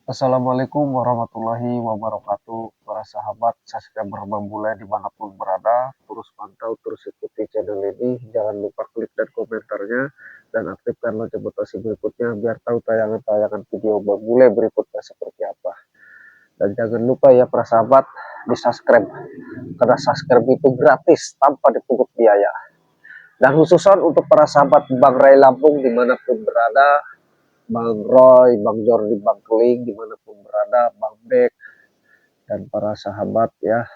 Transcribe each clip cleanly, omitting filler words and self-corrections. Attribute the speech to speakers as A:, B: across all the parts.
A: Assalamualaikum warahmatullahi wabarakatuh. Para sahabat subscriber Bang Bule dimanapun berada, terus pantau, terus ikuti channel ini. Jangan lupa klik dan komentarnya dan aktifkan lonceng notifikasi berikutnya biar tahu tayangan-tayangan video Bang Bule berikutnya seperti apa. Dan jangan lupa ya para sahabat di subscribe karena subscribe itu gratis tanpa dipungut biaya. Dan khususan untuk para sahabat Bang Ray Lampung dimanapun berada, Bang Roy, Bang Jordi, Bang Keling dimanapun berada, Bang Bek dan para sahabat ya,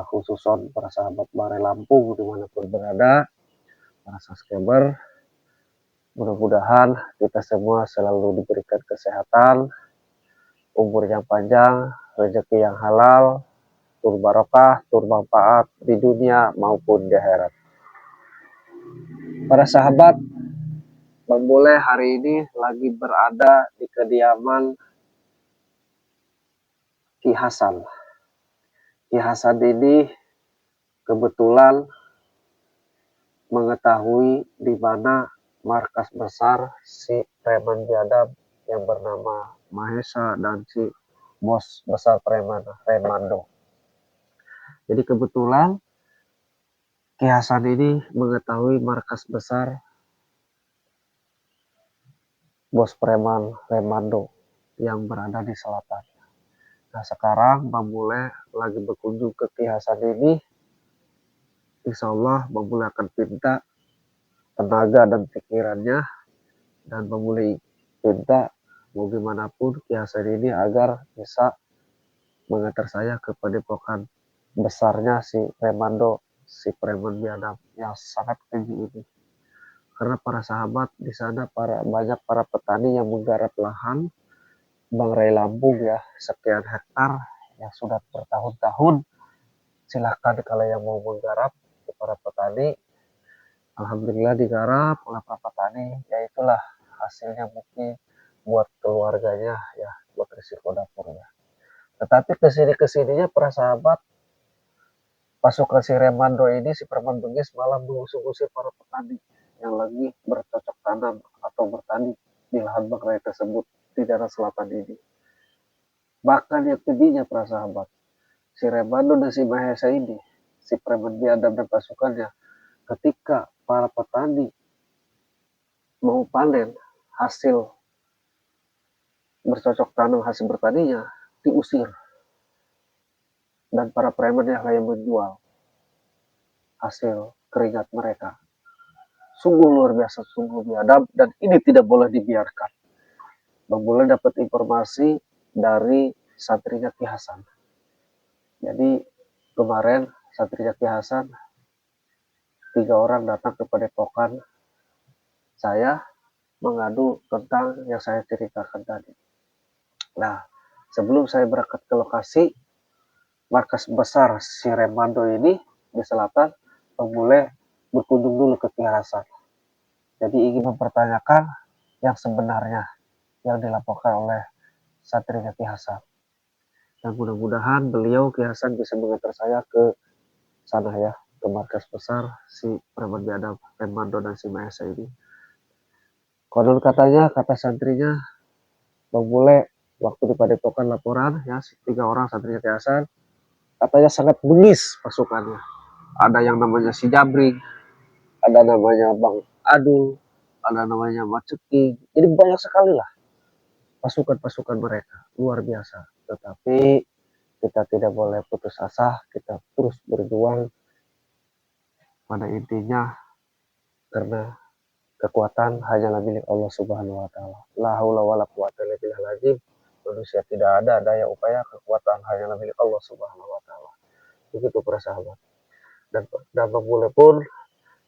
A: khususon para sahabat Bare Lampung dimanapun berada, para subscriber, mudah-mudahan kita semua selalu diberikan kesehatan, umur yang panjang, rezeki yang halal, tur barokah, tur manfaat di dunia maupun di akhirat. Para sahabat, Bang Boleh hari ini lagi berada di kediaman Ki Hasan. Ki Hasan ini kebetulan mengetahui di mana markas besar si preman biadab yang bernama Mahesa dan si bos besar preman Remando. Jadi kebetulan Ki Hasan ini mengetahui markas besar bos preman Remando yang berada di selatan. Nah sekarang Bang Bule lagi berkunjung ke Ki Hasan ini. Insya Allah Bang Bule akan minta tenaga dan pikirannya dan Bang Bule minta mau gimana pun Ki Hasan ini agar bisa mengantar saya ke padepokan besarnya si Remando, si preman biadab yang sangat keji ini. Karena para sahabat di sana banyak para petani yang menggarap lahan Bang Ray Lampung ya, sekian hektar yang sudah bertahun-tahun. Silahkan kalau yang mau menggarap para petani, alhamdulillah digarap oleh para petani, ya itulah hasilnya mungkin buat keluarganya ya, buat risiko dapurnya. Tetapi kesini-kesininya para sahabat, pasukan si Remando ini, si Preman Bengis malah mengusir-usir para petani yang lagi bercocok tanam atau bertani di lahan Bang Ray tersebut di daerah selatan ini. Bahkan yang keduanya para sahabat, si Remando dan si Mahesa ini, si Preman biadab dan pasukannya, ketika para petani mau panen hasil bercocok tanam hasil bertaninya, diusir. Dan para preman yang hanya menjual hasil keringat mereka. Sungguh luar biasa, sungguh biadab, dan ini tidak boleh dibiarkan. Bang Bule dapat informasi dari santrinya Ki Hasan. Jadi kemarin santrinya Ki Hasan 3 orang datang ke padepokan saya mengadu tentang yang saya ceritakan tadi. Nah, sebelum saya berangkat ke lokasi markas besar si Remando ini di selatan, Bang Bule berkunjung dulu ke Ki Hasan. Jadi ingin mempertanyakan yang sebenarnya yang dilaporkan oleh santrinya Ki Hasan. Dan mudah-mudahan beliau Ki Hasan bisa mengantar saya ke sana ya, ke markas besar si preman biadab Remando dan si Mahesa ini. Konon katanya, kata santrinya, Bang Bule waktu di padepokan laporan ya, 3 orang santrinya Ki Hasan katanya sangat bengis pasukannya. Ada yang namanya si Jabring, ada namanya Bang Adul, ada namanya Maceking. Jadi banyak sekali lah pasukan-pasukan mereka, luar biasa. Tetapi kita tidak boleh putus asa, kita terus berjuang pada intinya karena kekuatan hanyalah milik Allah Subhanahu wa taala. La haula wala quwata illa billahil. Manusia tidak ada daya upaya, kekuatan hanyalah milik Allah Subhanahu wa taala. Begitu para sahabat. Dan Bang Bule pun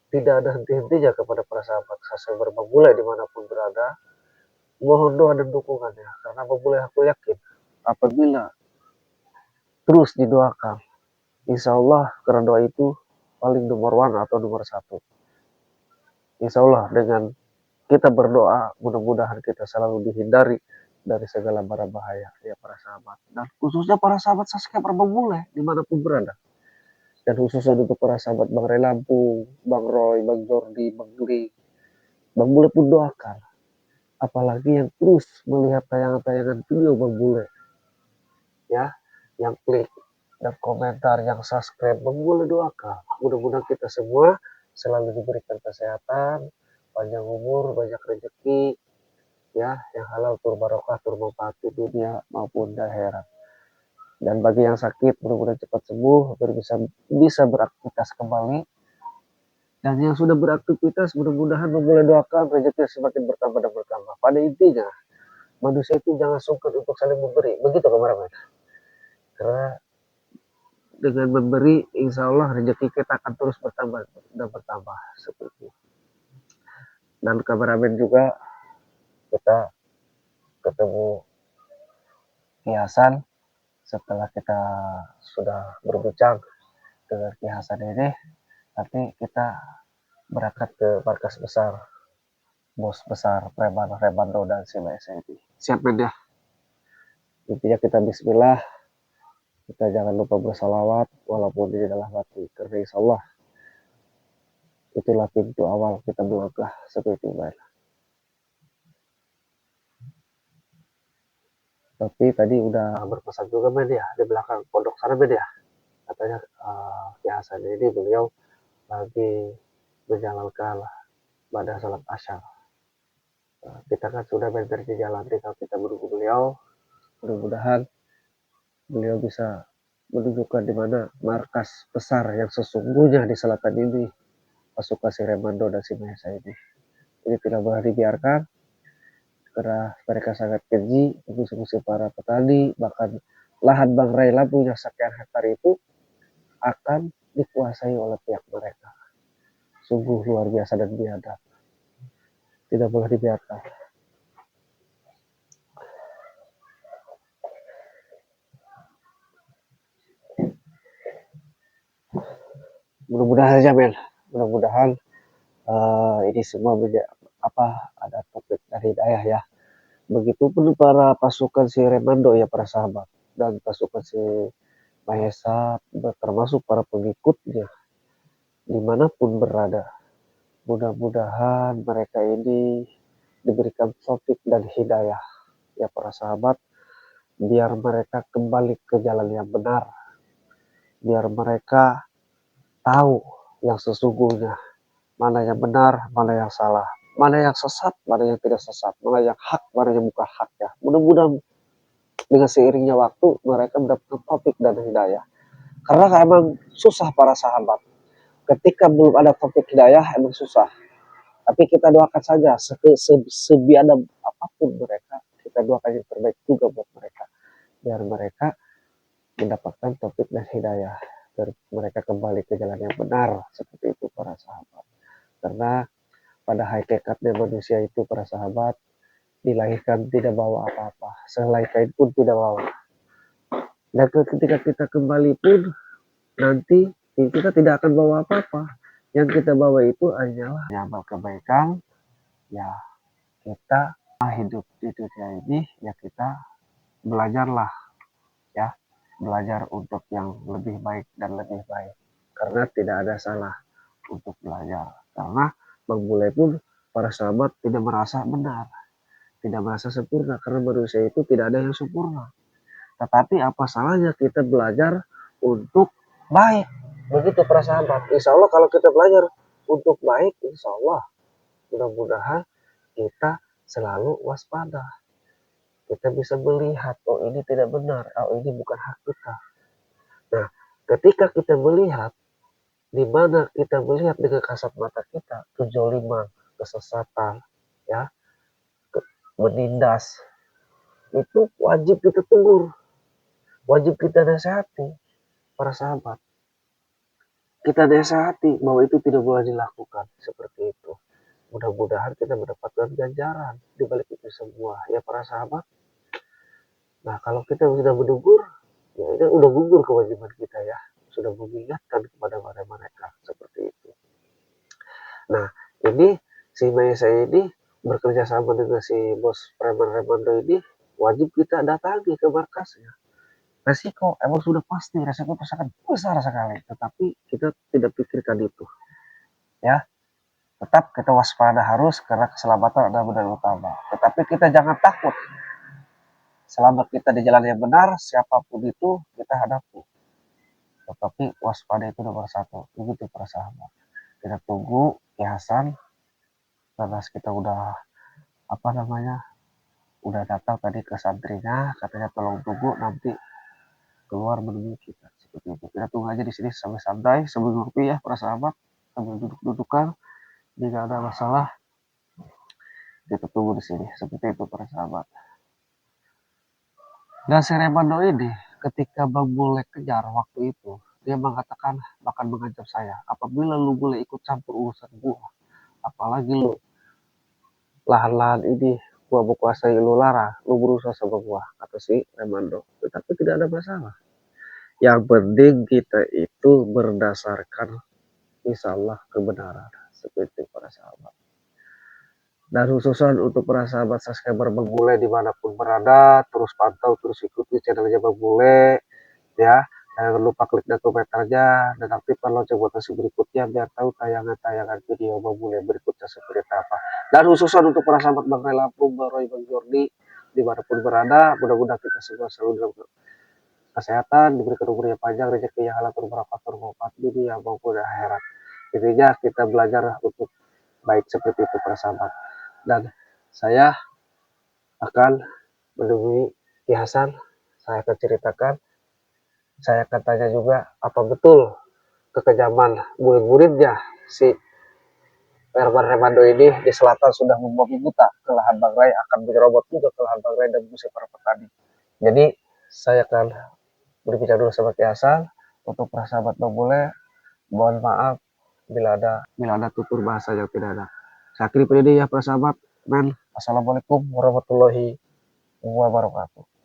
A: tidak ada henti-hentinya kepada para sahabat saya Bang Bule dimanapun berada. Mohon doa dan dukungannya karena Bang Bule aku yakin apabila terus didoakan, insya Allah karena doa itu paling nomor one atau nomor satu. Insya Allah dengan kita berdoa, mudah-mudahan kita selalu dihindari dari segala mara bahaya ya para sahabat. Dan khususnya para sahabat subscriber Bang Bule dimanapun berada. Dan khususnya untuk para sahabat Bang Ray Lampung, Bang Roy, Bang Jordi, Bang Gli, Bang Bule pun doakan apalagi yang terus melihat tayangan-tayangan video Bang Bule, ya, yang klik dan komentar, yang subscribe. Bang Bule doakan mudah-mudahan kita semua selalu diberikan kesehatan, panjang umur, banyak rezeki, ya, yang halal tur barokah tur manfaat di dunia maupun di akhirat. Dan bagi yang sakit mudah-mudahan cepat sembuh, bisa beraktivitas kembali. Dan yang sudah beraktivitas mudah-mudahan memulai doakan rezeki semakin bertambah dan bertambah. Pada intinya manusia itu jangan sungkan untuk saling memberi. Begitu kameramen. Karena dengan memberi insya Allah rezeki kita akan terus bertambah dan bertambah seperti itu. Dan kameramen juga kita ketemu Ki Hasan. Setelah kita sudah berbincang dengan Ki Hasan ini, nanti kita berangkat ke markas besar bos besar Preman Remando dan si ini. Siap men ya. Intinya kita bismillah, kita jangan lupa bersalawat walaupun di dalam hati, karena insya Allah itulah pintu awal kita melangkah seperti itu. Tapi tadi udah berpesan juga men ya, di belakang pondok sana men ya, katanya Ki Hasan ini beliau lagi menjalankan pada salat asyar. Kita kan sudah benar di jalan, tinggal kita menunggu beliau. Mudah-mudahan beliau bisa menunjukkan di mana markas besar yang sesungguhnya di selatan ini, pasukan si Remando dan si Mahesa ini. Ini tidak boleh dibiarkan karena mereka sangat keji, musuh-musuh para petani, bahkan lahan Bang Ray Labu yang sekian hektar itu akan dikuasai oleh pihak mereka. Sungguh luar biasa dan biadab. Tidak boleh dibiarkan. Mudah-mudahan saja men, mudah-mudahan ini semua ada topik dari hidayah ya. Begitupun para pasukan si Remando ya para sahabat, dan pasukan si Mahesa termasuk para pengikutnya dimanapun berada. Mudah-mudahan mereka ini diberikan taufik dan hidayah ya para sahabat, biar mereka kembali ke jalan yang benar, biar mereka tahu yang sesungguhnya, mana yang benar, mana yang salah, mana yang sesat, mana yang tidak sesat, mana yang hak, mana yang bukan hak ya. Mudah-mudahan dengan seiringnya waktu mereka mendapatkan taufik dan hidayah. Karena emang susah para sahabat. Ketika belum ada taufik hidayah emang susah. Tapi kita doakan saja sebiadab apapun mereka, kita doakan yang terbaik juga buat mereka. Biar mereka mendapatkan taufik dan hidayah. Biar mereka kembali ke jalan yang benar. Seperti itu para sahabat. Karena pada hakikatnya manusia itu para sahabat dilahirkan tidak bawa apa-apa. Sehelai kain pun tidak bawa. Dan ketika kita kembali pun nanti kita tidak akan bawa apa-apa. Yang kita bawa itu hanyalah amal kebaikan. Ya kita hidup di dunia ini ya kita belajarlah ya, belajar untuk yang lebih baik dan lebih baik. Karena tidak ada salah untuk belajar. Karena Bang Bule pun para sahabat tidak merasa benar, tidak merasa sempurna, karena manusia itu tidak ada yang sempurna. Tetapi apa salahnya kita belajar untuk baik? Begitu para sahabat. Insya Allah kalau kita belajar untuk baik, insya Allah mudah-mudahan kita selalu waspada. Kita bisa melihat, oh ini tidak benar, oh ini bukan hak kita. Nah, ketika kita melihat, di mana kita melihat dengan kasat mata kita, kejoliman, kesesatan, ya, menindas, itu wajib kita tegur, wajib kita nasihati para sahabat. Kita nasihati bahwa itu tidak boleh dilakukan seperti itu. Mudah-mudahan kita mendapatkan ganjaran di balik itu semua ya para sahabat. Nah kalau kita sudah menegur, ya itu udah gugur kewajiban kita ya, sudah mengingatkan kepada mereka seperti itu. Nah ini si Maesa ini bekerja sama dengan si bos Preman Remando ini, wajib kita datangi ke markasnya. Resiko emang sudah pasti, resiko sangat besar sekali, tetapi kita tidak pikirkan itu ya. Tetap kita waspada harus karena keselamatan adalah modal utama. Tetapi kita jangan takut. Selama kita di jalan yang benar, siapapun itu kita hadapi. Tetapi waspada itu nomor satu. Begitu para sahabat. Kita tunggu Ki Hasan karena kita udah apa namanya udah datang tadi ke santrinya, katanya tolong tunggu nanti keluar menemui kita seperti itu. Kita tunggu aja di sini sampai santai sambil ngopi ya para sahabat, sambil duduk-dudukan. Jika ada masalah kita tunggu di sini seperti itu para sahabat. Dan si Remando ini ketika Bang Bule kejar waktu itu, dia mengatakan bahkan mengancam saya, apabila lu boleh ikut campur urusan gua, apalagi lu lahan-lahan ini gua menguasai, lu larang, lu berusaha sama gua, kata si Remando. Tetapi tidak ada masalah. Yang penting kita itu berdasarkan insya Allah kebenaran, seperti para sahabat. Dan khususan untuk para sahabat subscriber Bang Bule dimanapun berada, terus pantau, terus ikuti channelnya Bang Bule, ya. Jangan lupa klik dan komentarnya dan aktifkan lonceng notifikasi berikutnya biar tahu tayangan-tayangan video Bang Bule berikutnya seperti apa. Dan khususan untuk para sahabat Bang Ray Lampung, Bang Roy, Bang Jordi, dimanapun berada, mudah-mudahan kita semua selalu dalam kesehatan, diberikan umur yang panjang, rezeki yang halal, bermanfaat, bermanfaat dunia maupun akhirat. Intinya kita belajar untuk baik seperti itu para sahabat. Dan saya akan menemui Ki Hasan, saya akan ceritakan, saya akan tanya juga apa betul kekejaman murid-muridnya si Herman Remando ini di selatan sudah membabi buta ke lahan Bang Ray, akan menyerobot juga ke lahan Bang Ray dan mengusir para petani. Jadi saya akan berbicara dulu sama Ki Hasan. Untuk para sahabat Bang Bule, mohon maaf bila ada tutur bahasa yang tidak ada. Saya akhiri ini ya para sahabat. Assalamualaikum warahmatullahi wabarakatuh.